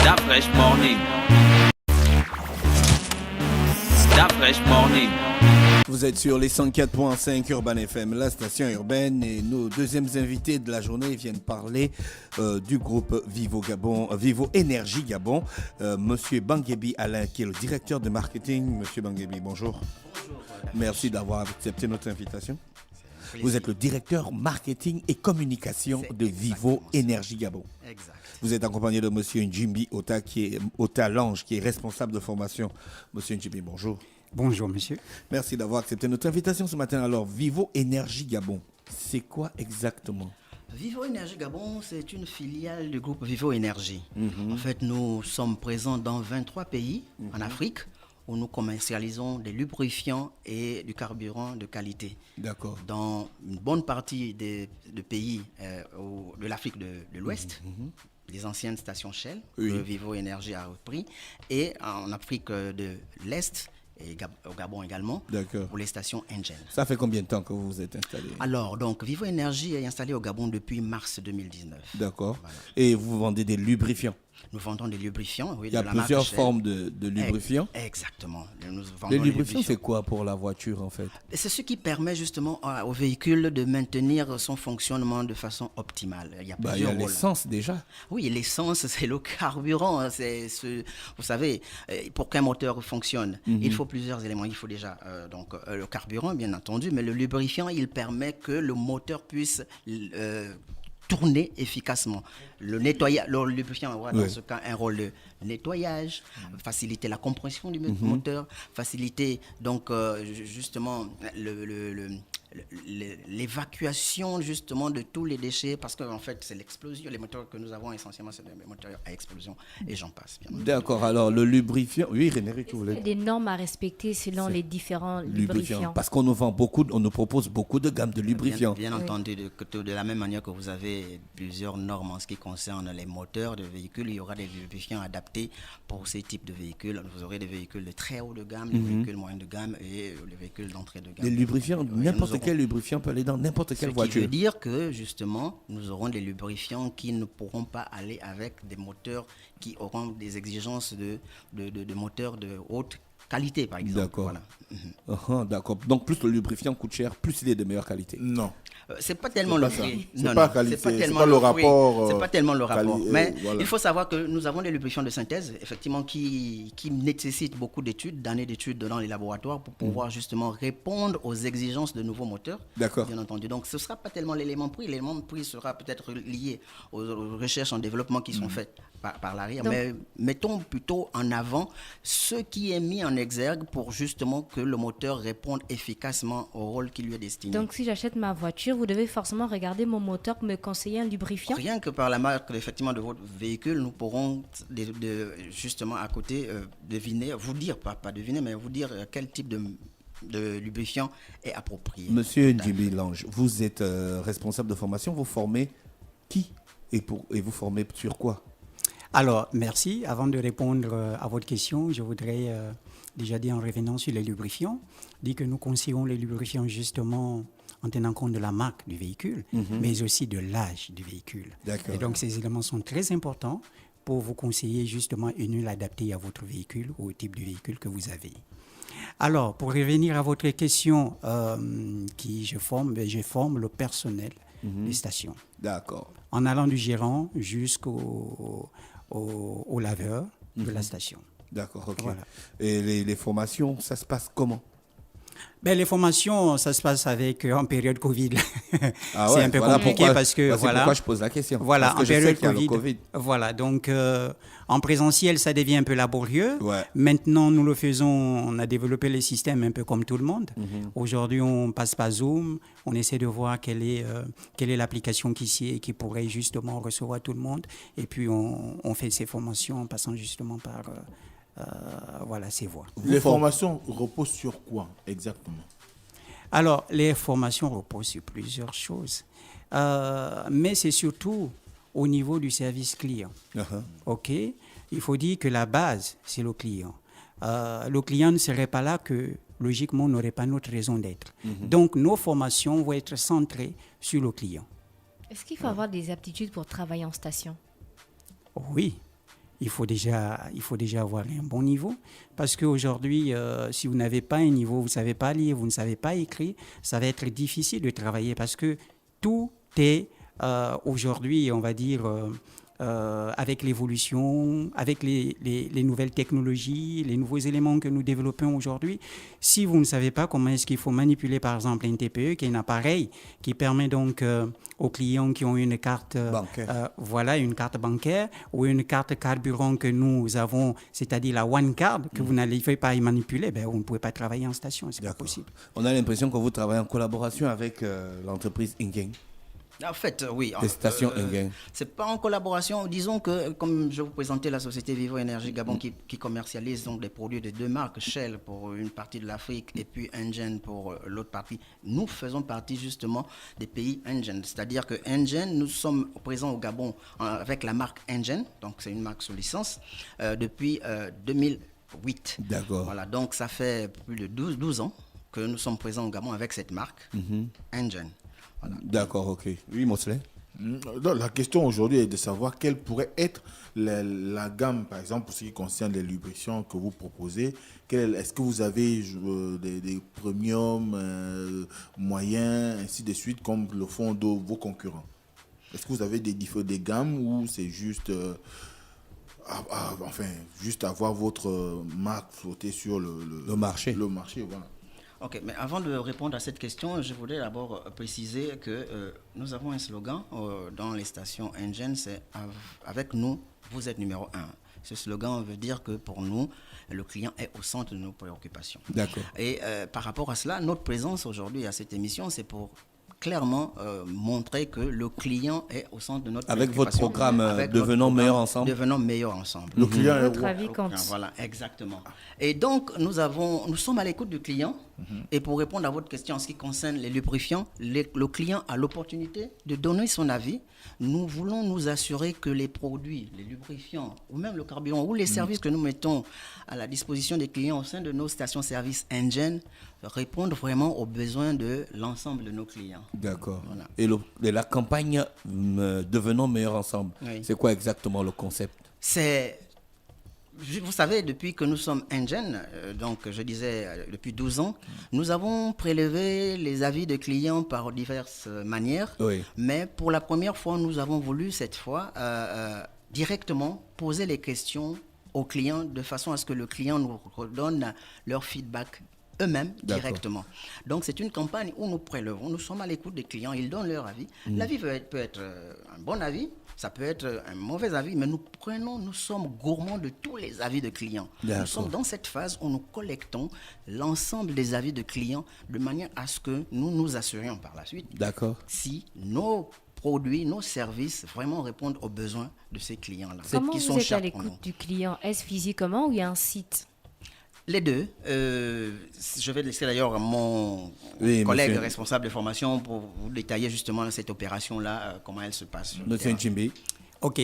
That fresh morning. That fresh morning. Vous êtes sur les 104.5 Urban FM, la station urbaine, et nos deuxièmes invités de la journée viennent parler du groupe Vivo Gabon, Vivo Énergie Gabon. Monsieur Bangebi Alain, qui est le directeur de marketing. Monsieur Bangebi, bonjour. Bonjour. Merci d'avoir accepté notre invitation. Vous êtes le directeur marketing et communication de Vivo Énergie Gabon. Exact. Vous êtes accompagné de Monsieur Njimbi Ota Lange, qui est responsable de formation. Monsieur Njimbi, bonjour. Bonjour monsieur. Merci d'avoir accepté notre invitation ce matin. Alors, Vivo Énergie Gabon, c'est quoi exactement? Vivo Énergie Gabon, c'est une filiale du groupe Vivo Énergie. En fait, nous sommes présents dans 23 pays en Afrique où nous commercialisons des lubrifiants et du carburant de qualité. D'accord. Dans une bonne partie des pays de l'Afrique de l'Ouest, les anciennes stations Shell, Oui. que Vivo Énergie a repris, et en Afrique de l'Est, et au Gabon également, D'accord. pour les stations Engen. Ça fait combien de temps que vous vous êtes installé? Alors, donc, Vivo Énergie est installé au Gabon depuis mars 2019. D'accord. Voilà. Et vous vendez des lubrifiants? Nous vendons des lubrifiants. Oui, Il y a de la marque plusieurs Shell. formes de lubrifiants. Exactement. Nous vendons Les des lubrifiants, c'est quoi pour la voiture en fait? Et c'est ce qui permet justement au véhicule de maintenir son fonctionnement de façon optimale. Il y a Il y plusieurs a rôles. l'essence déjà. Oui, l'essence, c'est le carburant. Vous savez, pour qu'un moteur fonctionne, il faut plusieurs éléments. Il faut déjà le carburant, bien entendu, mais le lubrifiant, il permet que le moteur puisse tourner efficacement. Le lubrifiant aura dans ce cas un rôle de nettoyage, faciliter la compression du moteur, faciliter donc justement l'évacuation justement de tous les déchets, parce qu'en fait c'est l'explosion. Les moteurs que nous avons essentiellement, c'est des moteurs à explosion, et j'en passe. D'accord. Alors le lubrifiant, oui, René, tu voulais. Il y a des normes à respecter selon les différents lubrifiants. Parce qu'on nous vend on nous propose beaucoup de gammes de lubrifiants. Bien entendu, de la même manière que vous avez plusieurs normes en ce qui concerne les moteurs de véhicules, il y aura des lubrifiants adaptés pour ces types de véhicules. Vous aurez des véhicules de très haut de gamme, des véhicules moyens de gamme et les véhicules d'entrée de gamme. Les lubrifiants, n'importe quel lubrifiant peut aller dans n'importe quelle voiture. Ce qui veut dire que justement, nous aurons des lubrifiants qui ne pourront pas aller avec des moteurs qui auront des exigences de moteurs de haute qualité, par exemple. D'accord. Voilà. D'accord. Donc plus le lubrifiant coûte cher, plus il est de meilleure qualité. Non. C'est pas tellement le prix. C'est pas qualité, c'est pas le rapport. C'est pas tellement le rapport. Mais voilà. il faut savoir que nous avons des lubrifiants de synthèse, effectivement, qui nécessitent beaucoup d'études, d'années d'études dans les laboratoires pour pouvoir justement répondre aux exigences de nouveaux moteurs. D'accord. Bien entendu. Donc ce ne sera pas tellement l'élément prix. L'élément prix sera peut-être lié aux recherches en développement qui sont faites par l'arrière. Mais mettons plutôt en avant ce qui est mis en exergue pour justement que le moteur réponde efficacement au rôle qui lui est destiné. Donc si j'achète ma voiture, vous devez forcément regarder mon moteur pour me conseiller un lubrifiant. Rien que par la marque effectivement de votre véhicule, nous pourrons justement à côté deviner, vous dire, pas deviner, mais vous dire quel type de lubrifiant est approprié. Monsieur Njimbi Lange, vous êtes responsable de formation, vous formez qui et vous formez sur quoi? Alors, merci. Avant de répondre à votre question, je voudrais déjà dire en revenant sur les lubrifiants, dire que nous conseillons les lubrifiants justement en tenant compte de la marque du véhicule, mais aussi de l'âge du véhicule. D'accord. Et donc, ces éléments sont très importants pour vous conseiller justement une huile adaptée à votre véhicule ou au type de véhicule que vous avez. Alors, pour revenir à votre question, je forme le personnel des stations. D'accord. En allant du gérant jusqu'au laveur de la station. D'accord, ok. Voilà. Et les formations, ça se passe comment? Les formations, ça se passe en période Covid. Ah c'est ouais, un peu voilà compliqué parce que c'est pourquoi je pose la question. Voilà, parce que en je sais période qu'il y a le COVID. Covid. Voilà, donc en présentiel, ça devient un peu laborieux. Ouais. Maintenant, nous le faisons, on a développé les systèmes un peu comme tout le monde. Aujourd'hui, on passe par Zoom, on essaie de voir quelle est l'application qui pourrait justement recevoir tout le monde. Et puis, on fait ces formations en passant justement par ces voies. Les formations reposent sur quoi exactement? Alors, les formations reposent sur plusieurs choses. Mais c'est surtout au niveau du service client. OK? Il faut dire que la base, c'est le client. Le client ne serait pas là que, logiquement, n'aurait pas notre raison d'être. Donc, nos formations vont être centrées sur le client. Est-ce qu'il faut avoir des aptitudes pour travailler en station? Oui. il faut déjà avoir un bon niveau. Parce qu'aujourd'hui, si vous n'avez pas un niveau, vous ne savez pas lire, vous ne savez pas écrire, ça va être difficile de travailler parce que tout est aujourd'hui, on va dire, avec l'évolution, avec les nouvelles technologies, les nouveaux éléments que nous développons aujourd'hui. Si vous ne savez pas comment est-ce qu'il faut manipuler, par exemple, un TPE, qui est un appareil qui permet donc aux clients qui ont une carte, une carte bancaire ou une carte carburant que nous avons, c'est-à-dire la One Card, que vous n'arrivez pas à y manipuler, vous ne pouvez pas travailler en station, c'est pas possible. On a l'impression que vous travaillez en collaboration avec l'entreprise Ingeng. En fait, oui. Les stations Ingeng. C'est pas en collaboration. Disons que, comme je vous présentais la société Vivo Énergie Gabon qui commercialise donc des produits de deux marques, Shell pour une partie de l'Afrique et puis Engen pour l'autre partie. Nous faisons partie justement des pays Engen. C'est-à-dire que Engen, nous sommes présents au Gabon avec la marque Engen, donc c'est une marque sous licence, depuis 2008. D'accord. Voilà, donc ça fait plus de 12 ans que nous sommes présents au Gabon avec cette marque Engen. Voilà. D'accord, ok. Oui, Mosley. La question aujourd'hui est de savoir quelle pourrait être la gamme, par exemple, pour ce qui concerne les lubrifiants que vous proposez. Est-ce que vous avez des premiums, moyens, ainsi de suite, comme le font vos concurrents? Est-ce que vous avez des gammes ou c'est juste, juste avoir votre marque flottée sur le marché? Le marché, voilà. Ok, mais avant de répondre à cette question, je voudrais d'abord préciser que nous avons un slogan dans les stations Engen, c'est « Avec nous, vous êtes numéro 1 ». Ce slogan veut dire que pour nous, le client est au centre de nos préoccupations. D'accord. Et par rapport à cela, notre présence aujourd'hui à cette émission, c'est pour clairement montrer que le client est au centre de notre préoccupation. Avec votre programme Devenons meilleurs ensemble. Devenons meilleurs ensemble. Le client est votre avis compte. Voilà, exactement. Et donc, nous sommes à l'écoute du client. Et pour répondre à votre question en ce qui concerne les lubrifiants, le client a l'opportunité de donner son avis. Nous voulons nous assurer que les produits, les lubrifiants, ou même le carburant, ou les services que nous mettons à la disposition des clients au sein de nos stations-service Engen répondent vraiment aux besoins de l'ensemble de nos clients. D'accord. Voilà. Et la campagne Devenons meilleurs ensemble, c'est quoi exactement le concept? Vous savez, depuis que nous sommes Engen, donc je disais depuis 12 ans, nous avons prélevé les avis de clients par diverses manières, mais pour la première fois, nous avons voulu cette fois directement poser les questions aux clients de façon à ce que le client nous redonne leur feedback eux-mêmes directement. Donc c'est une campagne où nous prélevons, nous sommes à l'écoute des clients, ils donnent leur avis. L'avis peut être un bon avis, ça peut être un mauvais avis, mais nous sommes gourmands de tous les avis de clients. Nous sommes dans cette phase où nous collectons l'ensemble des avis de clients de manière à ce que nous nous assurions par la suite si nos produits, nos services vraiment répondent aux besoins de ces clients-là. Comment vous êtes à l'écoute du client? Est-ce physiquement ou il y a un site? Les deux. Je vais laisser d'ailleurs mon collègue responsable de formation pour vous détailler justement cette opération-là, comment elle se passe. Monsieur Nchimbi. OK.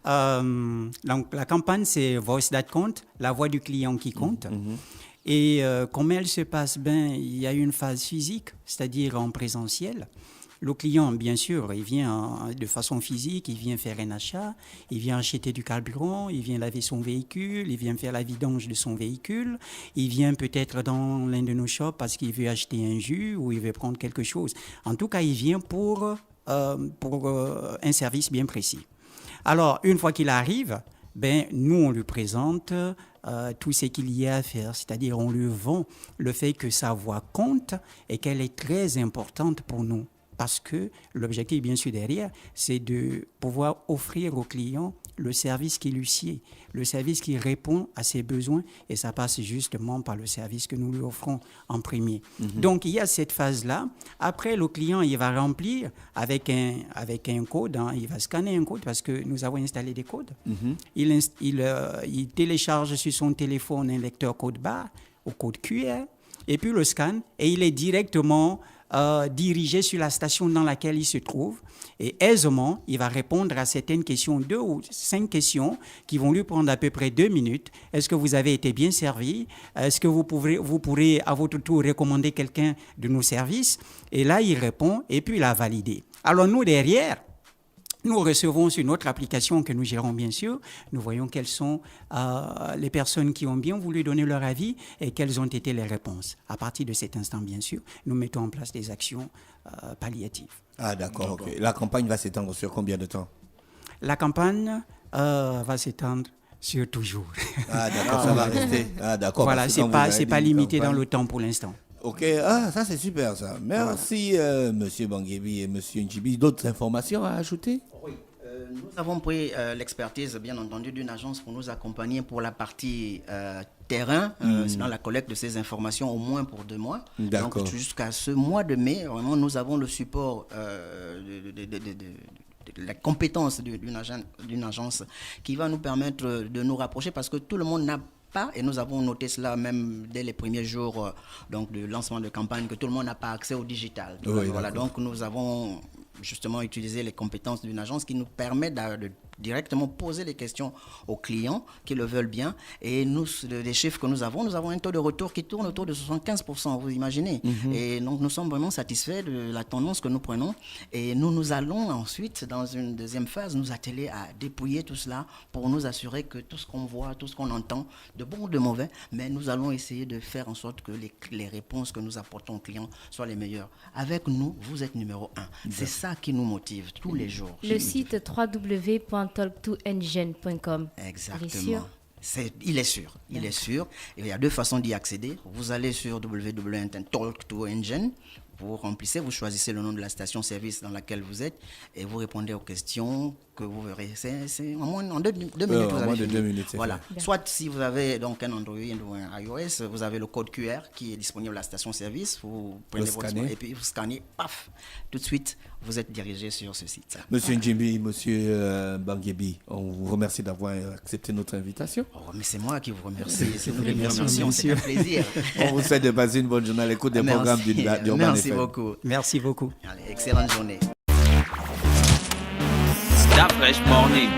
Donc, la campagne, c'est Voice That Compte, la voix du client qui compte. Et comment elle se passe? Il y a une phase physique, c'est-à-dire en présentiel. Le client, bien sûr, il vient de façon physique, il vient faire un achat, il vient acheter du carburant, il vient laver son véhicule, il vient faire la vidange de son véhicule, il vient peut-être dans l'un de nos shops parce qu'il veut acheter un jus ou il veut prendre quelque chose. En tout cas, il vient pour un service bien précis. Alors, une fois qu'il arrive, nous, on lui présente tout ce qu'il y a à faire, c'est-à-dire on lui vend le fait que sa voix compte et qu'elle est très importante pour nous. Parce que l'objectif, bien sûr, derrière, c'est de pouvoir offrir au client le service qui lui sied, le service qui répond à ses besoins, et ça passe justement par le service que nous lui offrons en premier. Donc, il y a cette phase-là. Après, le client, il va remplir avec un code, il va scanner un code parce que nous avons installé des codes. Il télécharge sur son téléphone un lecteur code barre au code QR, et puis le scanne, et il est directement dirigé sur la station dans laquelle il se trouve et aisément, il va répondre à certaines questions, 2 ou 5 questions qui vont lui prendre à peu près 2 minutes. Est-ce que vous avez été bien servi? Est-ce que vous pourrez à votre tour recommander quelqu'un de nos services? Et là, il répond et puis il a validé. Alors nous, derrière, Nous recevons sur notre application que nous gérons bien sûr, nous voyons quelles sont les personnes qui ont bien voulu donner leur avis et quelles ont été les réponses. À partir de cet instant, bien sûr, nous mettons en place des actions palliatives. Ah d'accord, ok. La campagne va s'étendre sur combien de temps? La campagne va s'étendre sur toujours. Ah d'accord, ça va rester. Ah d'accord. Voilà, c'est pas limité dans le temps pour l'instant. Ok, ça c'est super ça. Merci Monsieur Banguebi et Monsieur Njibi. D'autres informations à ajouter? Oui, nous avons pris l'expertise, bien entendu, d'une agence pour nous accompagner pour la partie terrain, dans la collecte de ces informations, au moins pour 2 mois. D'accord. Donc jusqu'à ce mois de mai, vraiment, nous avons le support de la compétence d'une agence qui va nous permettre de nous rapprocher, parce que tout le monde n'a pas, et nous avons noté cela même dès les premiers jours donc de lancement de campagne, que tout le monde n'a pas accès au digital. Oui, voilà, donc nous avons justement utilisé les compétences d'une agence qui nous permet de directement poser les questions aux clients qui le veulent bien. Et nous, les chiffres que nous avons un taux de retour qui tourne autour de 75%, vous imaginez. Et donc nous sommes vraiment satisfaits de la tendance que nous prenons. Et nous allons ensuite, dans une deuxième phase, nous atteler à dépouiller tout cela pour nous assurer que tout ce qu'on voit, tout ce qu'on entend, de bon ou de mauvais, mais nous allons essayer de faire en sorte que les réponses que nous apportons aux clients soient les meilleures. Avec nous, vous êtes numéro 1. C'est ça qui nous motive tous les jours. Le site www.talk2engine.com. Exactement. Il est sûr. Et il y a 2 façons d'y accéder. Vous allez sur www.talk2engine. Vous remplissez, vous choisissez le nom de la station-service dans laquelle vous êtes et vous répondez aux questions que vous verrez. C'est en moins de 2 minutes. Vous avez fini. 2 minutes, c'est voilà. fait. Soit si vous avez donc un Android ou un iOS, vous avez le code QR qui est disponible à la station-service. Vous prenez votre smartphone et puis vous scannez, paf, tout de suite, vous êtes dirigé sur ce site. Monsieur Njimbi, Monsieur Banguebi, on vous remercie d'avoir accepté notre invitation. Oh, mais c'est moi qui vous remercie. C'est nous qui vous Merci, remercions. C'est un plaisir. On vous souhaite de passer une bonne journée à l'écoute des programmes d'Urban Merci FM. beaucoup. Merci beaucoup. Allez, excellente journée. Start Fresh Morning.